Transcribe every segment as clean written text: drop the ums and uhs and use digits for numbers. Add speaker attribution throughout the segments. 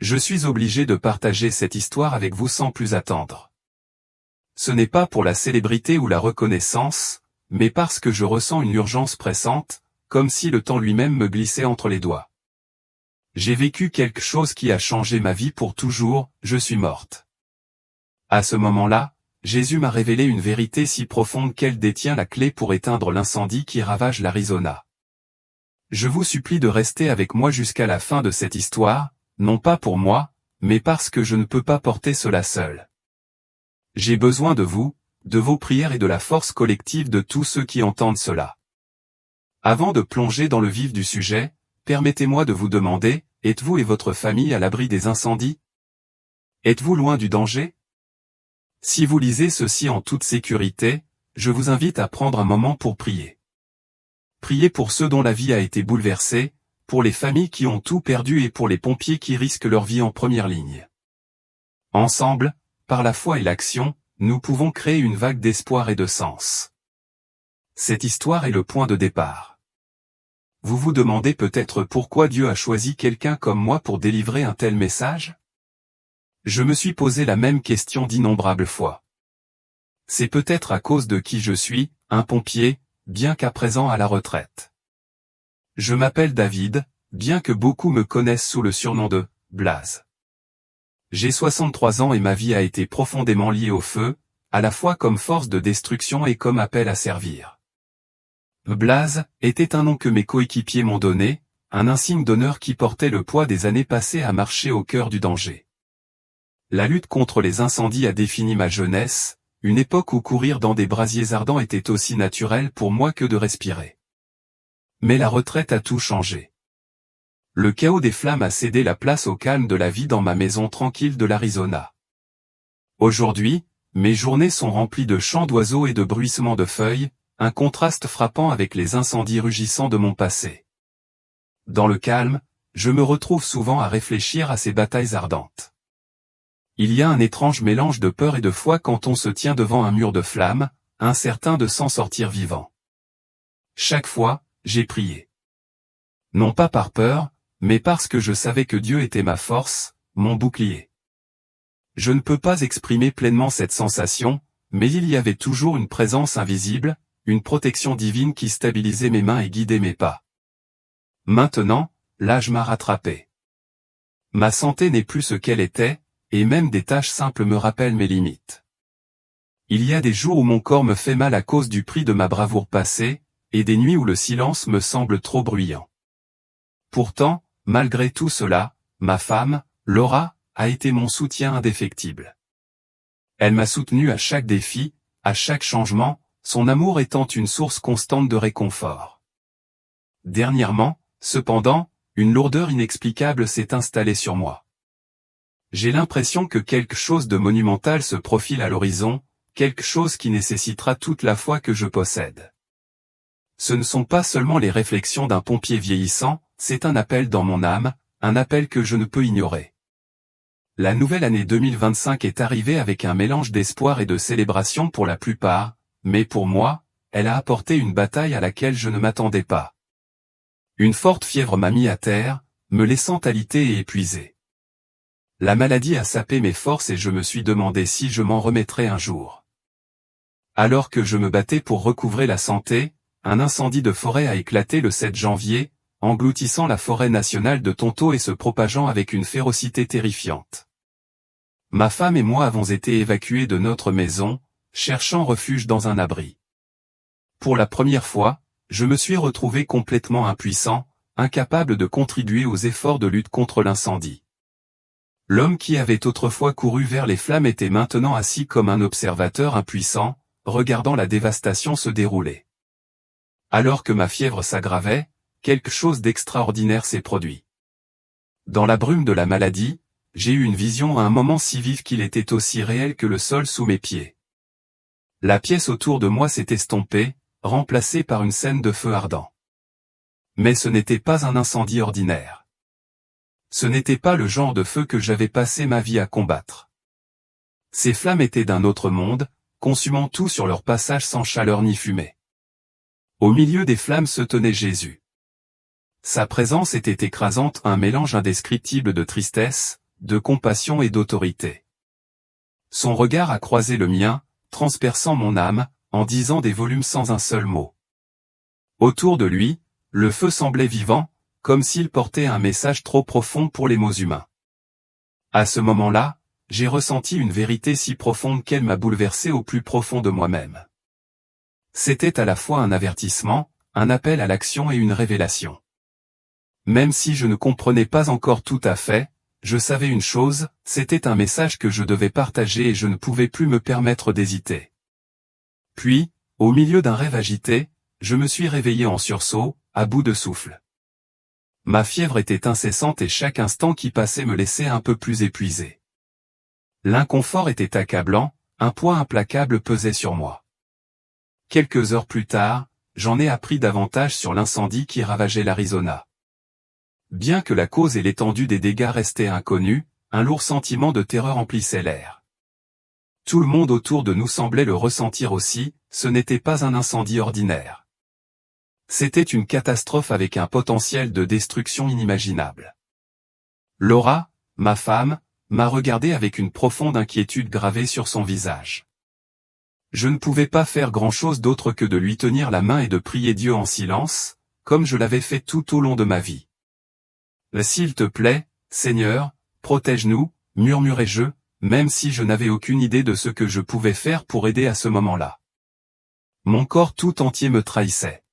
Speaker 1: Je suis obligé de partager cette histoire avec vous sans plus attendre. Ce n'est pas pour la célébrité ou la reconnaissance, mais parce que je ressens une urgence pressante, comme si le temps lui-même me glissait entre les doigts. J'ai vécu quelque chose qui a changé ma vie pour toujours, je suis morte. À ce moment-là, Jésus m'a révélé une vérité si profonde qu'elle détient la clé pour éteindre l'incendie qui ravage l'Arizona. Je vous supplie de rester avec moi jusqu'à la fin de cette histoire, non pas pour moi, mais parce que je ne peux pas porter cela seul. J'ai besoin de vous, de vos prières et de la force collective de tous ceux qui entendent cela. Avant de plonger dans le vif du sujet, permettez-moi de vous demander, êtes-vous et votre famille à l'abri des incendies? Êtes-vous loin du danger? Si vous lisez ceci en toute sécurité, je vous invite à prendre un moment pour prier. Priez pour ceux dont la vie a été bouleversée, pour les familles qui ont tout perdu et pour les pompiers qui risquent leur vie en première ligne. Ensemble, par la foi et l'action, nous pouvons créer une vague d'espoir et de sens. Cette histoire est le point de départ. Vous vous demandez peut-être pourquoi Dieu a choisi quelqu'un comme moi pour délivrer un tel message? Je me suis posé la même question d'innombrables fois. C'est peut-être à cause de qui je suis, un pompier, bien qu'à présent à la retraite. Je m'appelle David, bien que beaucoup me connaissent sous le surnom de Blaze. J'ai 63 ans et ma vie a été profondément liée au feu, à la fois comme force de destruction et comme appel à servir. Blaze était un nom que mes coéquipiers m'ont donné, un insigne d'honneur qui portait le poids des années passées à marcher au cœur du danger. La lutte contre les incendies a défini ma jeunesse, une époque où courir dans des brasiers ardents était aussi naturel pour moi que de respirer. Mais la retraite a tout changé. Le chaos des flammes a cédé la place au calme de la vie dans ma maison tranquille de l'Arizona. Aujourd'hui, mes journées sont remplies de chants d'oiseaux et de bruissements de feuilles, un contraste frappant avec les incendies rugissants de mon passé. Dans le calme, je me retrouve souvent à réfléchir à ces batailles ardentes. Il y a un étrange mélange de peur et de foi quand on se tient devant un mur de flammes, incertain de s'en sortir vivant. Chaque fois, j'ai prié. Non pas par peur, mais parce que je savais que Dieu était ma force, mon bouclier. Je ne peux pas exprimer pleinement cette sensation, mais il y avait toujours une présence invisible, une protection divine qui stabilisait mes mains et guidait mes pas. Maintenant, l'âge m'a rattrapé. Ma santé n'est plus ce qu'elle était, et même des tâches simples me rappellent mes limites. Il y a des jours où mon corps me fait mal à cause du prix de ma bravoure passée, et des nuits où le silence me semble trop bruyant. Pourtant, malgré tout cela, ma femme, Laura, a été mon soutien indéfectible. Elle m'a soutenu à chaque défi, à chaque changement, son amour étant une source constante de réconfort. Dernièrement, cependant, une lourdeur inexplicable s'est installée sur moi. J'ai l'impression que quelque chose de monumental se profile à l'horizon, quelque chose qui nécessitera toute la foi que je possède. Ce ne sont pas seulement les réflexions d'un pompier vieillissant, c'est un appel dans mon âme, un appel que je ne peux ignorer. La nouvelle année 2025 est arrivée avec un mélange d'espoir et de célébration pour la plupart, mais pour moi, elle a apporté une bataille à laquelle je ne m'attendais pas. Une forte fièvre m'a mis à terre, me laissant alité et épuisé. La maladie a sapé mes forces et je me suis demandé si je m'en remettrais un jour. Alors que je me battais pour recouvrer la santé, un incendie de forêt a éclaté le 7 janvier, engloutissant la forêt nationale de Tonto et se propageant avec une férocité terrifiante. Ma femme et moi avons été évacués de notre maison, cherchant refuge dans un abri. Pour la première fois, je me suis retrouvé complètement impuissant, incapable de contribuer aux efforts de lutte contre l'incendie. L'homme qui avait autrefois couru vers les flammes était maintenant assis comme un observateur impuissant, regardant la dévastation se dérouler. Alors que ma fièvre s'aggravait, quelque chose d'extraordinaire s'est produit. Dans la brume de la maladie, j'ai eu une vision à un moment si vif qu'il était aussi réel que le sol sous mes pieds. La pièce autour de moi s'est estompée, remplacée par une scène de feu ardent. Mais ce n'était pas un incendie ordinaire. Ce n'était pas le genre de feu que j'avais passé ma vie à combattre. Ces flammes étaient d'un autre monde, consumant tout sur leur passage sans chaleur ni fumée. Au milieu des flammes se tenait Jésus. Sa présence était écrasante, un mélange indescriptible de tristesse, de compassion et d'autorité. Son regard a croisé le mien, transperçant mon âme, en disant des volumes sans un seul mot. Autour de lui, le feu semblait vivant, comme s'il portait un message trop profond pour les mots humains. À ce moment-là, j'ai ressenti une vérité si profonde qu'elle m'a bouleversé au plus profond de moi-même. C'était à la fois un avertissement, un appel à l'action et une révélation. Même si je ne comprenais pas encore tout à fait, je savais une chose, c'était un message que je devais partager et je ne pouvais plus me permettre d'hésiter. Puis, au milieu d'un rêve agité, je me suis réveillé en sursaut, à bout de souffle. Ma fièvre était incessante et chaque instant qui passait me laissait un peu plus épuisé. L'inconfort était accablant, un poids implacable pesait sur moi. Quelques heures plus tard, j'en ai appris davantage sur l'incendie qui ravageait l'Arizona. Bien que la cause et l'étendue des dégâts restaient inconnus, un lourd sentiment de terreur emplissait l'air. Tout le monde autour de nous semblait le ressentir aussi, ce n'était pas un incendie ordinaire. C'était une catastrophe avec un potentiel de destruction inimaginable. Laura, ma femme, m'a regardé avec une profonde inquiétude gravée sur son visage. Je ne pouvais pas faire grand-chose d'autre que de lui tenir la main et de prier Dieu en silence, comme je l'avais fait tout au long de ma vie. « S'il te plaît, Seigneur, protège-nous », murmurai-je, même si je n'avais aucune idée de ce que je pouvais faire pour aider à ce moment-là. Mon corps tout entier me trahissait.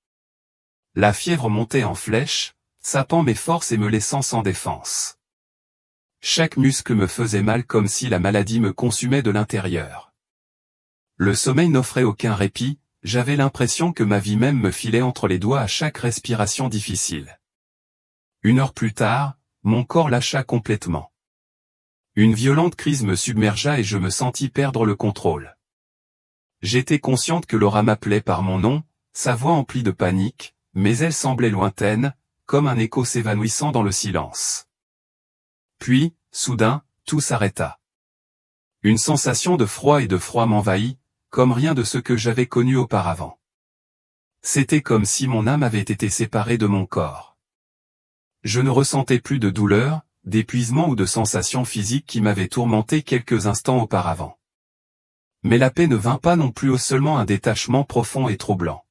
Speaker 1: La fièvre montait en flèche, sapant mes forces et me laissant sans défense. Chaque muscle me faisait mal comme si la maladie me consumait de l'intérieur. Le sommeil n'offrait aucun répit, j'avais l'impression que ma vie même me filait entre les doigts à chaque respiration difficile. 1 heure plus tard, mon corps lâcha complètement. Une violente crise me submergea et je me sentis perdre le contrôle. J'étais consciente que Laura m'appelait par mon nom, sa voix emplie de panique, mais elle semblait lointaine, comme un écho s'évanouissant dans le silence. Puis, soudain, tout s'arrêta. Une sensation de froid m'envahit, comme rien de ce que j'avais connu auparavant. C'était comme si mon âme avait été séparée de mon corps. Je ne ressentais plus de douleur, d'épuisement ou de sensations physiques qui m'avaient tourmenté quelques instants auparavant. Mais la paix ne vint pas non plus, seulement un détachement profond et troublant.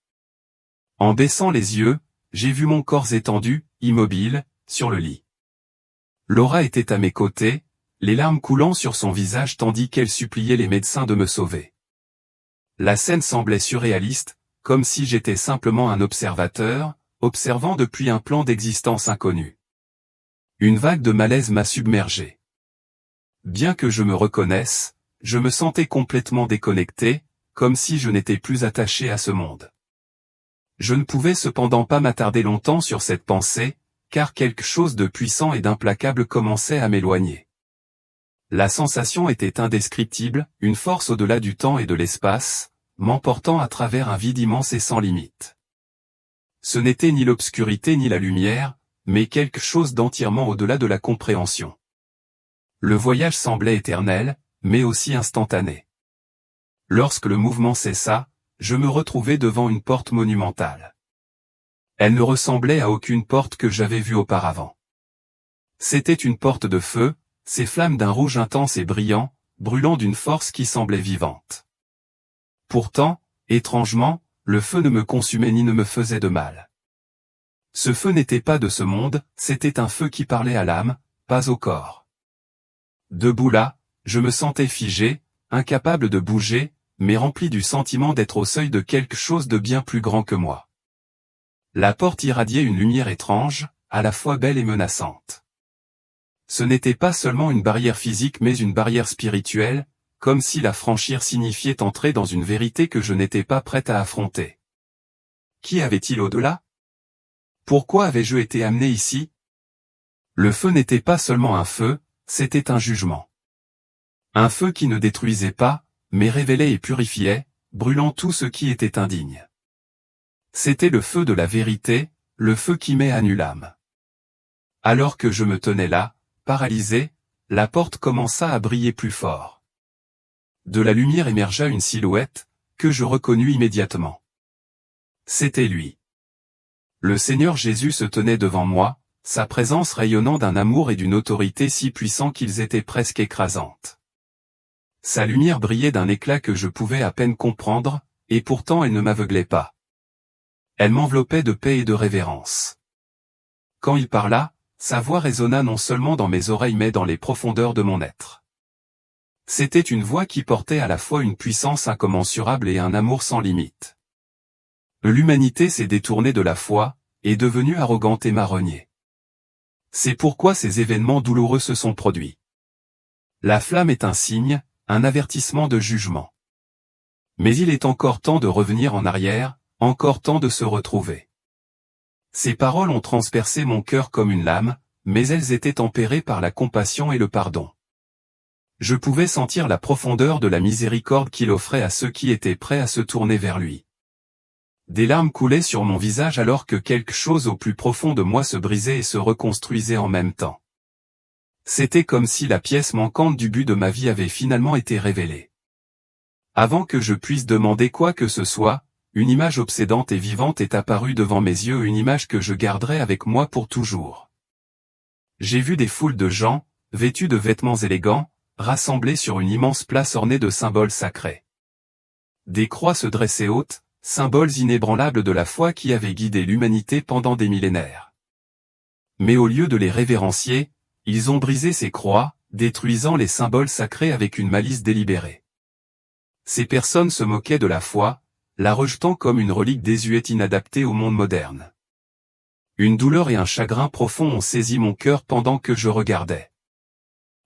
Speaker 1: En baissant les yeux, j'ai vu mon corps étendu, immobile, sur le lit. Laura était à mes côtés, les larmes coulant sur son visage tandis qu'elle suppliait les médecins de me sauver. La scène semblait surréaliste, comme si j'étais simplement un observateur, observant depuis un plan d'existence inconnu. Une vague de malaise m'a submergé. Bien que je me reconnaisse, je me sentais complètement déconnecté, comme si je n'étais plus attaché à ce monde. Je ne pouvais cependant pas m'attarder longtemps sur cette pensée, car quelque chose de puissant et d'implacable commençait à m'éloigner. La sensation était indescriptible, une force au-delà du temps et de l'espace, m'emportant à travers un vide immense et sans limite. Ce n'était ni l'obscurité ni la lumière, mais quelque chose d'entièrement au-delà de la compréhension. Le voyage semblait éternel, mais aussi instantané. Lorsque le mouvement cessa, je me retrouvai devant une porte monumentale. Elle ne ressemblait à aucune porte que j'avais vue auparavant. C'était une porte de feu, ses flammes d'un rouge intense et brillant, brûlant d'une force qui semblait vivante. Pourtant, étrangement, le feu ne me consumait ni ne me faisait de mal. Ce feu n'était pas de ce monde, c'était un feu qui parlait à l'âme, pas au corps. Debout là, je me sentais figé, incapable de bouger, mais rempli du sentiment d'être au seuil de quelque chose de bien plus grand que moi. La porte irradiait une lumière étrange, à la fois belle et menaçante. Ce n'était pas seulement une barrière physique mais une barrière spirituelle, comme si la franchir signifiait entrer dans une vérité que je n'étais pas prête à affronter. Qu'y avait-il au-delà? Pourquoi avais-je été amené ici? Le feu n'était pas seulement un feu, c'était un jugement. Un feu qui ne détruisait pas, mais révélait et purifiait, brûlant tout ce qui était indigne. C'était le feu de la vérité, le feu qui met à nu l'âme. Alors que je me tenais là, paralysé, la porte commença à briller plus fort. De la lumière émergea une silhouette, que je reconnus immédiatement. C'était lui. Le Seigneur Jésus se tenait devant moi, sa présence rayonnant d'un amour et d'une autorité si puissants qu'ils étaient presque écrasantes. Sa lumière brillait d'un éclat que je pouvais à peine comprendre, et pourtant elle ne m'aveuglait pas. Elle m'enveloppait de paix et de révérence. Quand il parla, sa voix résonna non seulement dans mes oreilles mais dans les profondeurs de mon être. C'était une voix qui portait à la fois une puissance incommensurable et un amour sans limite. L'humanité s'est détournée de la foi, est devenue arrogante et m'a renié. C'est pourquoi ces événements douloureux se sont produits. La flamme est un signe, un avertissement de jugement. Mais il est encore temps de revenir en arrière, encore temps de se retrouver. Ces paroles ont transpercé mon cœur comme une lame, mais elles étaient tempérées par la compassion et le pardon. Je pouvais sentir la profondeur de la miséricorde qu'il offrait à ceux qui étaient prêts à se tourner vers lui. Des larmes coulaient sur mon visage alors que quelque chose au plus profond de moi se brisait et se reconstruisait en même temps. C'était comme si la pièce manquante du but de ma vie avait finalement été révélée. Avant que je puisse demander quoi que ce soit, une image obsédante et vivante est apparue devant mes yeux, une image que je garderai avec moi pour toujours. J'ai vu des foules de gens, vêtus de vêtements élégants, rassemblés sur une immense place ornée de symboles sacrés. Des croix se dressaient hautes, symboles inébranlables de la foi qui avait guidé l'humanité pendant des millénaires. Mais au lieu de les révérencier, ils ont brisé ces croix, détruisant les symboles sacrés avec une malice délibérée. Ces personnes se moquaient de la foi, la rejetant comme une relique désuète inadaptée au monde moderne. Une douleur et un chagrin profond ont saisi mon cœur pendant que je regardais.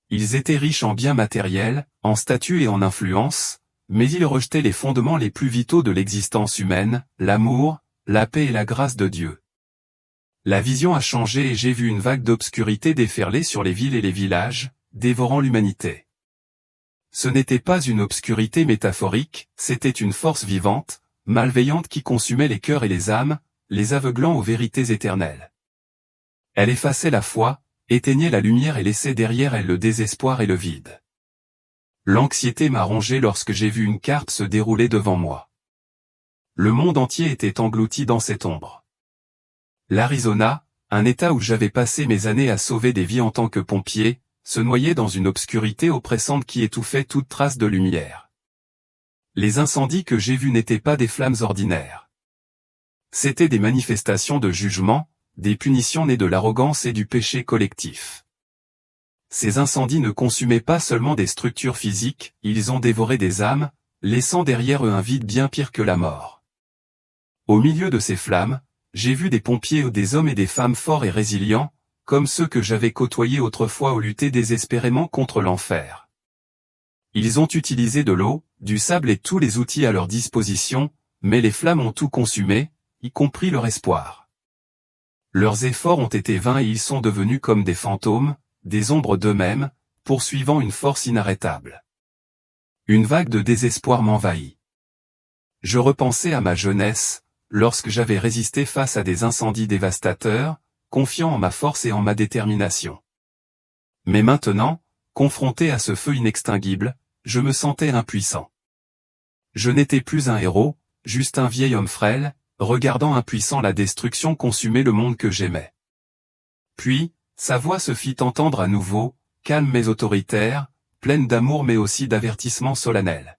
Speaker 1: Ils étaient riches en biens matériels, en statut et en influence, mais ils rejetaient les fondements les plus vitaux de l'existence humaine, l'amour, la paix et la grâce de Dieu. La vision a changé et j'ai vu une vague d'obscurité déferler sur les villes et les villages, dévorant l'humanité. Ce n'était pas une obscurité métaphorique, c'était une force vivante, malveillante qui consumait les cœurs et les âmes, les aveuglant aux vérités éternelles. Elle effaçait la foi, éteignait la lumière et laissait derrière elle le désespoir et le vide. L'anxiété m'a rongé lorsque j'ai vu une carte se dérouler devant moi. Le monde entier était englouti dans cette ombre. L'Arizona, un État où j'avais passé mes années à sauver des vies en tant que pompier, se noyait dans une obscurité oppressante qui étouffait toute trace de lumière. Les incendies que j'ai vus n'étaient pas des flammes ordinaires. C'étaient des manifestations de jugement, des punitions nées de l'arrogance et du péché collectif. Ces incendies ne consumaient pas seulement des structures physiques, ils ont dévoré des âmes, laissant derrière eux un vide bien pire que la mort. Au milieu de ces flammes, j'ai vu des pompiers, des hommes et des femmes forts et résilients, comme ceux que j'avais côtoyés autrefois ou luttaient désespérément contre l'enfer. Ils ont utilisé de l'eau, du sable et tous les outils à leur disposition, mais les flammes ont tout consumé, y compris leur espoir. Leurs efforts ont été vains et ils sont devenus comme des fantômes, des ombres d'eux-mêmes, poursuivant une force inarrêtable. Une vague de désespoir m'envahit. Je repensais à ma jeunesse, lorsque j'avais résisté face à des incendies dévastateurs, confiant en ma force et en ma détermination. Mais maintenant, confronté à ce feu inextinguible, je me sentais impuissant. Je n'étais plus un héros, juste un vieil homme frêle, regardant impuissant la destruction consumer le monde que j'aimais. Puis, sa voix se fit entendre à nouveau, calme mais autoritaire, pleine d'amour mais aussi d'avertissement solennel.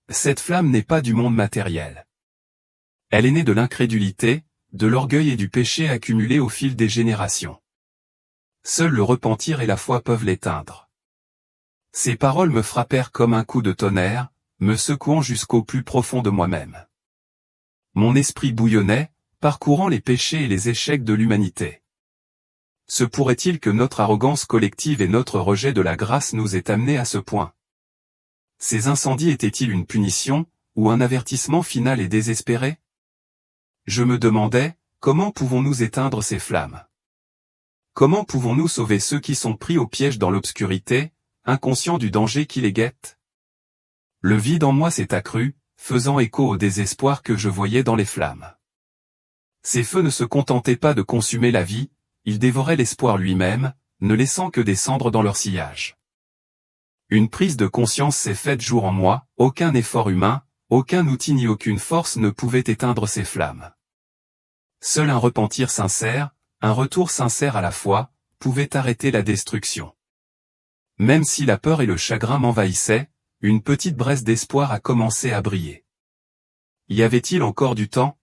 Speaker 1: Cette flamme n'est pas du monde matériel. Elle est née de l'incrédulité, de l'orgueil et du péché accumulés au fil des générations. Seul le repentir et la foi peuvent l'éteindre. Ces paroles me frappèrent comme un coup de tonnerre, me secouant jusqu'au plus profond de moi-même. Mon esprit bouillonnait, parcourant les péchés et les échecs de l'humanité. Se pourrait-il que notre arrogance collective et notre rejet de la grâce nous aient amenés à ce point? Ces incendies étaient-ils une punition, ou un avertissement final et désespéré? Je me demandais, comment pouvons-nous éteindre ces flammes? Comment pouvons-nous sauver ceux qui sont pris au piège dans l'obscurité, inconscients du danger qui les guette? Le vide en moi s'est accru, faisant écho au désespoir que je voyais dans les flammes. Ces feux ne se contentaient pas de consumer la vie, ils dévoraient l'espoir lui-même, ne laissant que des cendres dans leur sillage. Une prise de conscience s'est faite jour en moi, aucun effort humain, aucun outil ni aucune force ne pouvait éteindre ces flammes. Seul un repentir sincère, un retour sincère à la foi, pouvait arrêter la destruction. Même si la peur et le chagrin m'envahissaient, une petite braise d'espoir a commencé à briller. Y avait-il encore du temps?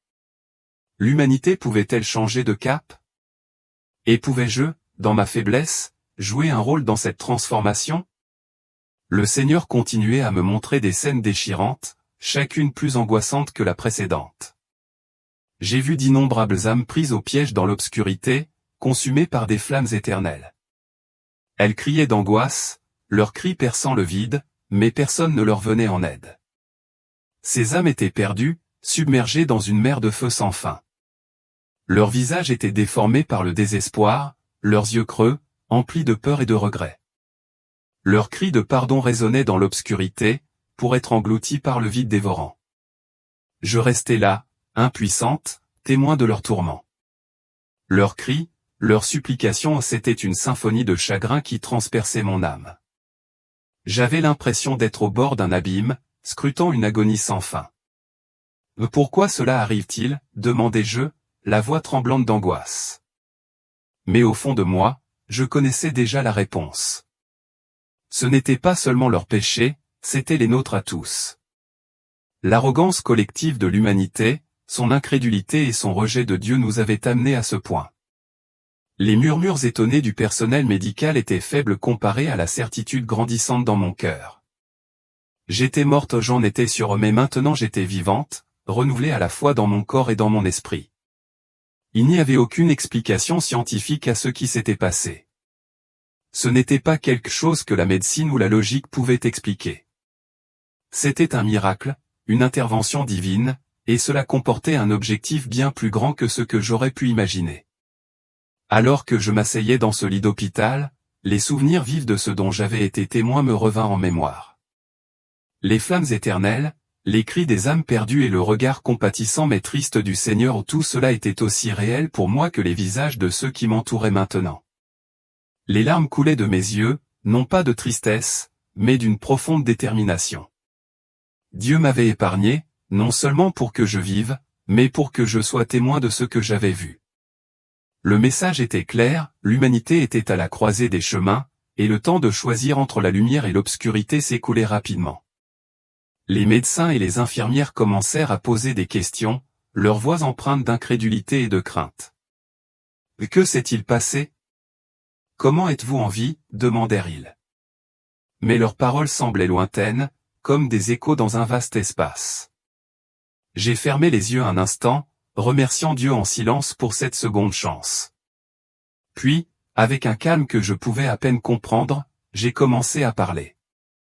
Speaker 1: L'humanité pouvait-elle changer de cap? Et pouvais-je, dans ma faiblesse, jouer un rôle dans cette transformation? Le Seigneur continuait à me montrer des scènes déchirantes, chacune plus angoissante que la précédente. J'ai vu d'innombrables âmes prises au piège dans l'obscurité, consumées par des flammes éternelles. Elles criaient d'angoisse, leurs cris perçant le vide, mais personne ne leur venait en aide. Ces âmes étaient perdues, submergées dans une mer de feu sans fin. Leurs visages étaient déformés par le désespoir, leurs yeux creux, emplis de peur et de regret. Leurs cris de pardon résonnaient dans l'obscurité, pour être engloutis par le vide dévorant. Je restais là, impuissante, témoin de leurs tourments. Leurs cris, leurs supplications, c'était une symphonie de chagrin qui transperçait mon âme. J'avais l'impression d'être au bord d'un abîme, scrutant une agonie sans fin. « Pourquoi cela arrive-t-il » demandai-je, la voix tremblante d'angoisse. Mais au fond de moi, je connaissais déjà la réponse. Ce n'était pas seulement leurs péchés, c'étaient les nôtres à tous. L'arrogance collective de l'humanité, son incrédulité et son rejet de Dieu nous avaient amenés à ce point. Les murmures étonnés du personnel médical étaient faibles comparés à la certitude grandissante dans mon cœur. J'étais morte, j'en étais sûre, mais maintenant j'étais vivante, renouvelée à la fois dans mon corps et dans mon esprit. Il n'y avait aucune explication scientifique à ce qui s'était passé. Ce n'était pas quelque chose que la médecine ou la logique pouvaient expliquer. C'était un miracle, une intervention divine, et cela comportait un objectif bien plus grand que ce que j'aurais pu imaginer. Alors que je m'asseyais dans ce lit d'hôpital, les souvenirs vifs de ce dont j'avais été témoin me revinrent en mémoire. Les flammes éternelles, les cris des âmes perdues et le regard compatissant mais triste du Seigneur, tout cela était aussi réel pour moi que les visages de ceux qui m'entouraient maintenant. Les larmes coulaient de mes yeux, non pas de tristesse, mais d'une profonde détermination. Dieu m'avait épargné, non seulement pour que je vive, mais pour que je sois témoin de ce que j'avais vu. Le message était clair, l'humanité était à la croisée des chemins, et le temps de choisir entre la lumière et l'obscurité s'écoulait rapidement. Les médecins et les infirmières commencèrent à poser des questions, leurs voix empreintes d'incrédulité et de crainte. « Que s'est-il passé ? Comment êtes-vous en vie » demandèrent-ils. Mais leurs paroles semblaient lointaines, comme des échos dans un vaste espace. J'ai fermé les yeux un instant, remerciant Dieu en silence pour cette seconde chance. Puis, avec un calme que je pouvais à peine comprendre, j'ai commencé à parler.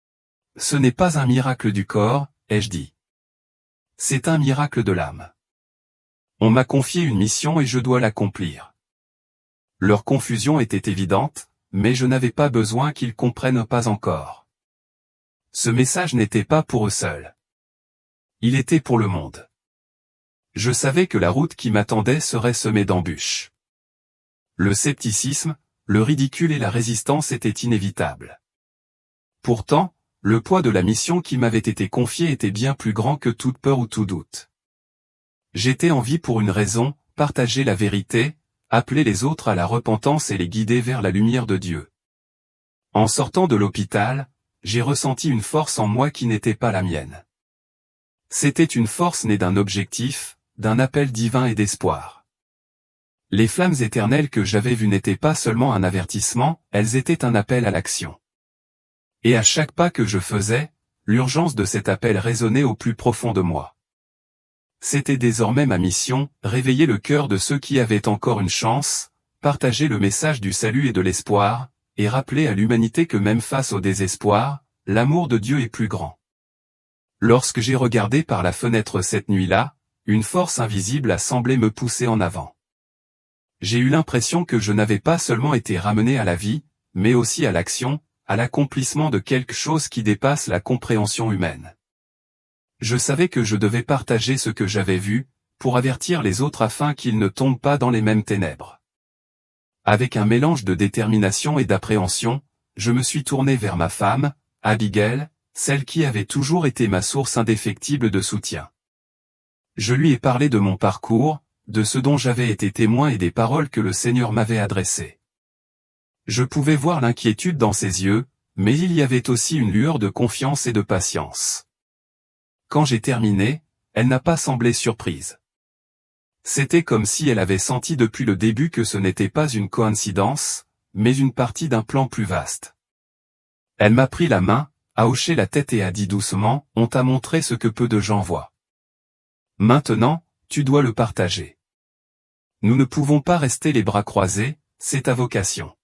Speaker 1: « Ce n'est pas un miracle du corps, ai-je dit. C'est un miracle de l'âme. On m'a confié une mission et je dois l'accomplir. » Leur confusion était évidente, mais je n'avais pas besoin qu'ils comprennent pas encore. Ce message n'était pas pour eux seuls. Il était pour le monde. Je savais que la route qui m'attendait serait semée d'embûches. Le scepticisme, le ridicule et la résistance étaient inévitables. Pourtant, le poids de la mission qui m'avait été confiée était bien plus grand que toute peur ou tout doute. J'étais en vie pour une raison, partager la vérité, appeler les autres à la repentance et les guider vers la lumière de Dieu. En sortant de l'hôpital, j'ai ressenti une force en moi qui n'était pas la mienne. C'était une force née d'un objectif, d'un appel divin et d'espoir. Les flammes éternelles que j'avais vues n'étaient pas seulement un avertissement, elles étaient un appel à l'action. Et à chaque pas que je faisais, l'urgence de cet appel résonnait au plus profond de moi. C'était désormais ma mission, réveiller le cœur de ceux qui avaient encore une chance, partager le message du salut et de l'espoir, et rappeler à l'humanité que même face au désespoir, l'amour de Dieu est plus grand. Lorsque j'ai regardé par la fenêtre cette nuit-là, une force invisible a semblé me pousser en avant. J'ai eu l'impression que je n'avais pas seulement été ramené à la vie, mais aussi à l'action, à l'accomplissement de quelque chose qui dépasse la compréhension humaine. Je savais que je devais partager ce que j'avais vu, pour avertir les autres afin qu'ils ne tombent pas dans les mêmes ténèbres. Avec un mélange de détermination et d'appréhension, je me suis tourné vers ma femme, Abigail, celle qui avait toujours été ma source indéfectible de soutien. Je lui ai parlé de mon parcours, de ce dont j'avais été témoin et des paroles que le Seigneur m'avait adressées. Je pouvais voir l'inquiétude dans ses yeux, mais il y avait aussi une lueur de confiance et de patience. Quand j'ai terminé, elle n'a pas semblé surprise. C'était comme si elle avait senti depuis le début que ce n'était pas une coïncidence, mais une partie d'un plan plus vaste. Elle m'a pris la main, a hoché la tête et a dit doucement, « On t'a montré ce que peu de gens voient. Maintenant, tu dois le partager. Nous ne pouvons pas rester les bras croisés, c'est ta vocation. »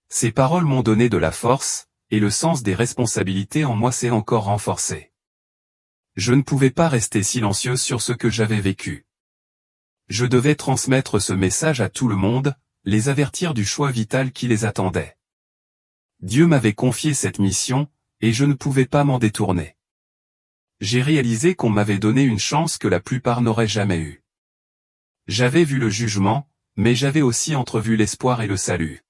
Speaker 1: Ces paroles m'ont donné de la force, et le sens des responsabilités en moi s'est encore renforcé. Je ne pouvais pas rester silencieuse sur ce que j'avais vécu. Je devais transmettre ce message à tout le monde, les avertir du choix vital qui les attendait. Dieu m'avait confié cette mission, et je ne pouvais pas m'en détourner. J'ai réalisé qu'on m'avait donné une chance que la plupart n'auraient jamais eue. J'avais vu le jugement, mais j'avais aussi entrevu l'espoir et le salut.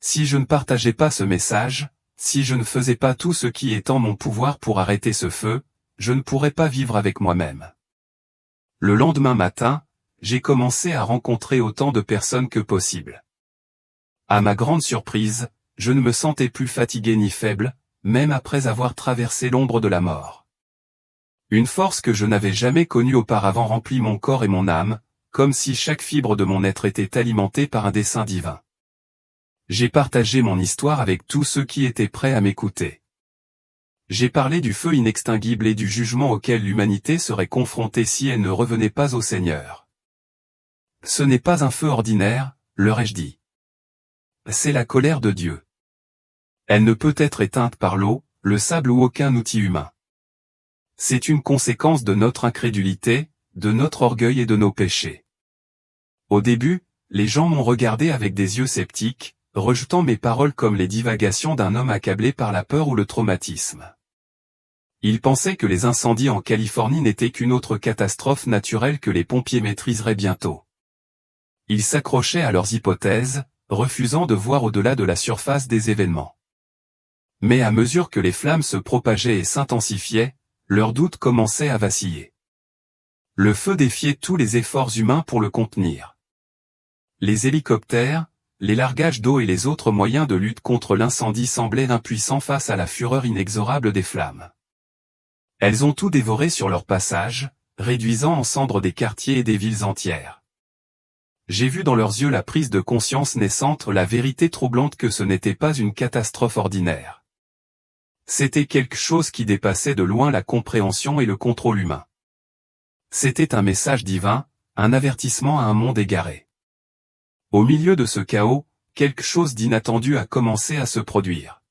Speaker 1: Si je ne partageais pas ce message, si je ne faisais pas tout ce qui est en mon pouvoir pour arrêter ce feu, je ne pourrais pas vivre avec moi-même. Le lendemain matin, j'ai commencé à rencontrer autant de personnes que possible. À ma grande surprise, je ne me sentais plus fatigué ni faible, même après avoir traversé l'ombre de la mort. Une force que je n'avais jamais connue auparavant remplit mon corps et mon âme, comme si chaque fibre de mon être était alimentée par un dessein divin. J'ai partagé mon histoire avec tous ceux qui étaient prêts à m'écouter. J'ai parlé du feu inextinguible et du jugement auquel l'humanité serait confrontée si elle ne revenait pas au Seigneur. Ce n'est pas un feu ordinaire, leur ai-je dit. C'est la colère de Dieu. Elle ne peut être éteinte par l'eau, le sable ou aucun outil humain. C'est une conséquence de notre incrédulité, de notre orgueil et de nos péchés. Au début, les gens m'ont regardé avec des yeux sceptiques, rejetant mes paroles comme les divagations d'un homme accablé par la peur ou le traumatisme. Ils pensaient que les incendies en Californie n'étaient qu'une autre catastrophe naturelle que les pompiers maîtriseraient bientôt. Ils s'accrochaient à leurs hypothèses, refusant de voir au-delà de la surface des événements. Mais à mesure que les flammes se propageaient et s'intensifiaient, leurs doutes commençaient à vaciller. Le feu défiait tous les efforts humains pour le contenir. Les hélicoptères, les largages d'eau et les autres moyens de lutte contre l'incendie semblaient impuissants face à la fureur inexorable des flammes. Elles ont tout dévoré sur leur passage, réduisant en cendres des quartiers et des villes entières. J'ai vu dans leurs yeux la prise de conscience naissante, la vérité troublante que ce n'était pas une catastrophe ordinaire. C'était quelque chose qui dépassait de loin la compréhension et le contrôle humain. C'était un message divin, un avertissement à un monde égaré. Au milieu de ce chaos, quelque chose d'inattendu a commencé à se produire.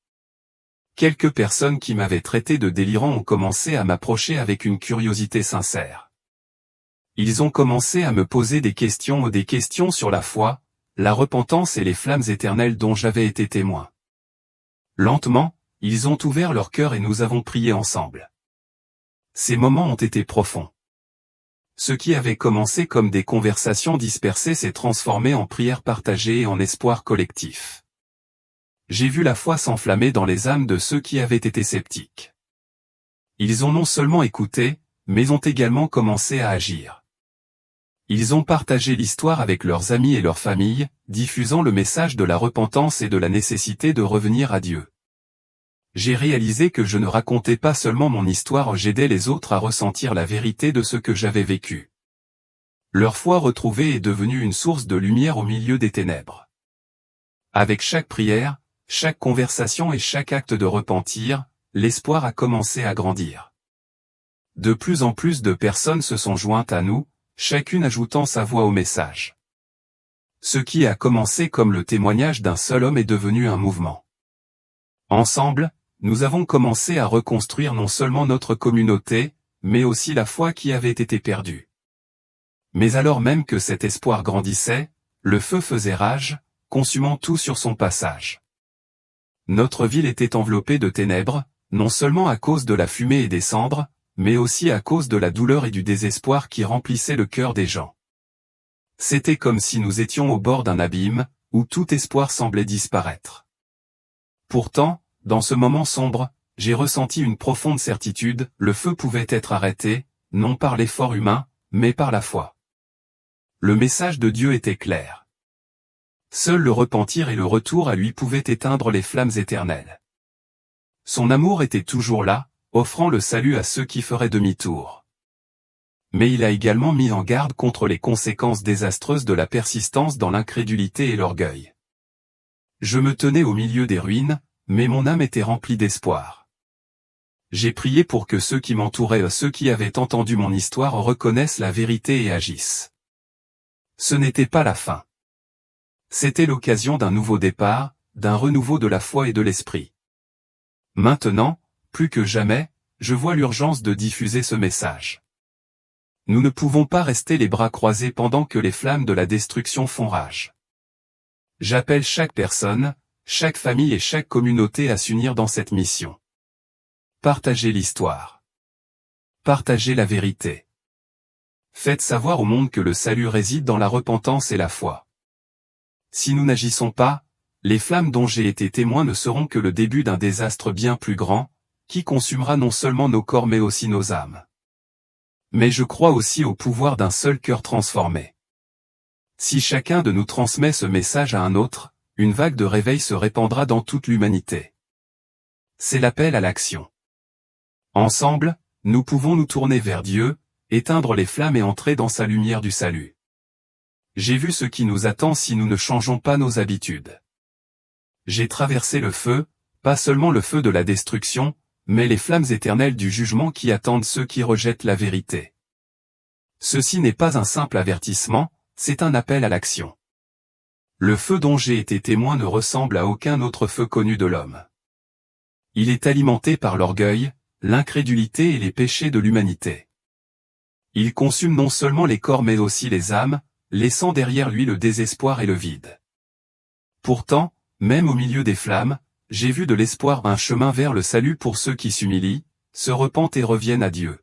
Speaker 1: Quelques personnes qui m'avaient traité de délirant ont commencé à m'approcher avec une curiosité sincère. Ils ont commencé à me poser des questions sur la foi, la repentance et les flammes éternelles dont j'avais été témoin. Lentement, ils ont ouvert leur cœur et nous avons prié ensemble. Ces moments ont été profonds. Ce qui avait commencé comme des conversations dispersées s'est transformé en prières partagées et en espoir collectif. J'ai vu la foi s'enflammer dans les âmes de ceux qui avaient été sceptiques. Ils ont non seulement écouté, mais ont également commencé à agir. Ils ont partagé l'histoire avec leurs amis et leurs familles, diffusant le message de la repentance et de la nécessité de revenir à Dieu. J'ai réalisé que je ne racontais pas seulement mon histoire, j'aidais les autres à ressentir la vérité de ce que j'avais vécu. Leur foi retrouvée est devenue une source de lumière au milieu des ténèbres. Avec chaque prière, chaque conversation et chaque acte de repentir, l'espoir a commencé à grandir. De plus en plus de personnes se sont jointes à nous, chacune ajoutant sa voix au message. Ce qui a commencé comme le témoignage d'un seul homme est devenu un mouvement. Ensemble, nous avons commencé à reconstruire non seulement notre communauté, mais aussi la foi qui avait été perdue. Mais alors même que cet espoir grandissait, le feu faisait rage, consumant tout sur son passage. Notre ville était enveloppée de ténèbres, non seulement à cause de la fumée et des cendres, mais aussi à cause de la douleur et du désespoir qui remplissaient le cœur des gens. C'était comme si nous étions au bord d'un abîme, où tout espoir semblait disparaître. Pourtant, dans ce moment sombre, j'ai ressenti une profonde certitude, le feu pouvait être arrêté, non par l'effort humain, mais par la foi. Le message de Dieu était clair. Seul le repentir et le retour à lui pouvaient éteindre les flammes éternelles. Son amour était toujours là, offrant le salut à ceux qui feraient demi-tour. Mais il a également mis en garde contre les conséquences désastreuses de la persistance dans l'incrédulité et l'orgueil. Je me tenais au milieu des ruines, mais mon âme était remplie d'espoir. J'ai prié pour que ceux qui m'entouraient, ceux qui avaient entendu mon histoire, reconnaissent la vérité et agissent. Ce n'était pas la fin. C'était l'occasion d'un nouveau départ, d'un renouveau de la foi et de l'esprit. Maintenant, plus que jamais, je vois l'urgence de diffuser ce message. Nous ne pouvons pas rester les bras croisés pendant que les flammes de la destruction font rage. J'appelle chaque personne, chaque famille et chaque communauté à s'unir dans cette mission. Partagez l'histoire. Partagez la vérité. Faites savoir au monde que le salut réside dans la repentance et la foi. Si nous n'agissons pas, les flammes dont j'ai été témoin ne seront que le début d'un désastre bien plus grand, qui consumera non seulement nos corps mais aussi nos âmes. Mais je crois aussi au pouvoir d'un seul cœur transformé. Si chacun de nous transmet ce message à un autre, une vague de réveil se répandra dans toute l'humanité. C'est l'appel à l'action. Ensemble, nous pouvons nous tourner vers Dieu, éteindre les flammes et entrer dans sa lumière du salut. J'ai vu ce qui nous attend si nous ne changeons pas nos habitudes. J'ai traversé le feu, pas seulement le feu de la destruction, mais les flammes éternelles du jugement qui attendent ceux qui rejettent la vérité. Ceci n'est pas un simple avertissement, c'est un appel à l'action. Le feu dont j'ai été témoin ne ressemble à aucun autre feu connu de l'homme. Il est alimenté par l'orgueil, l'incrédulité et les péchés de l'humanité. Il consume non seulement les corps mais aussi les âmes, laissant derrière lui le désespoir et le vide. Pourtant, même au milieu des flammes, j'ai vu de l'espoir, un chemin vers le salut pour ceux qui s'humilient, se repentent et reviennent à Dieu.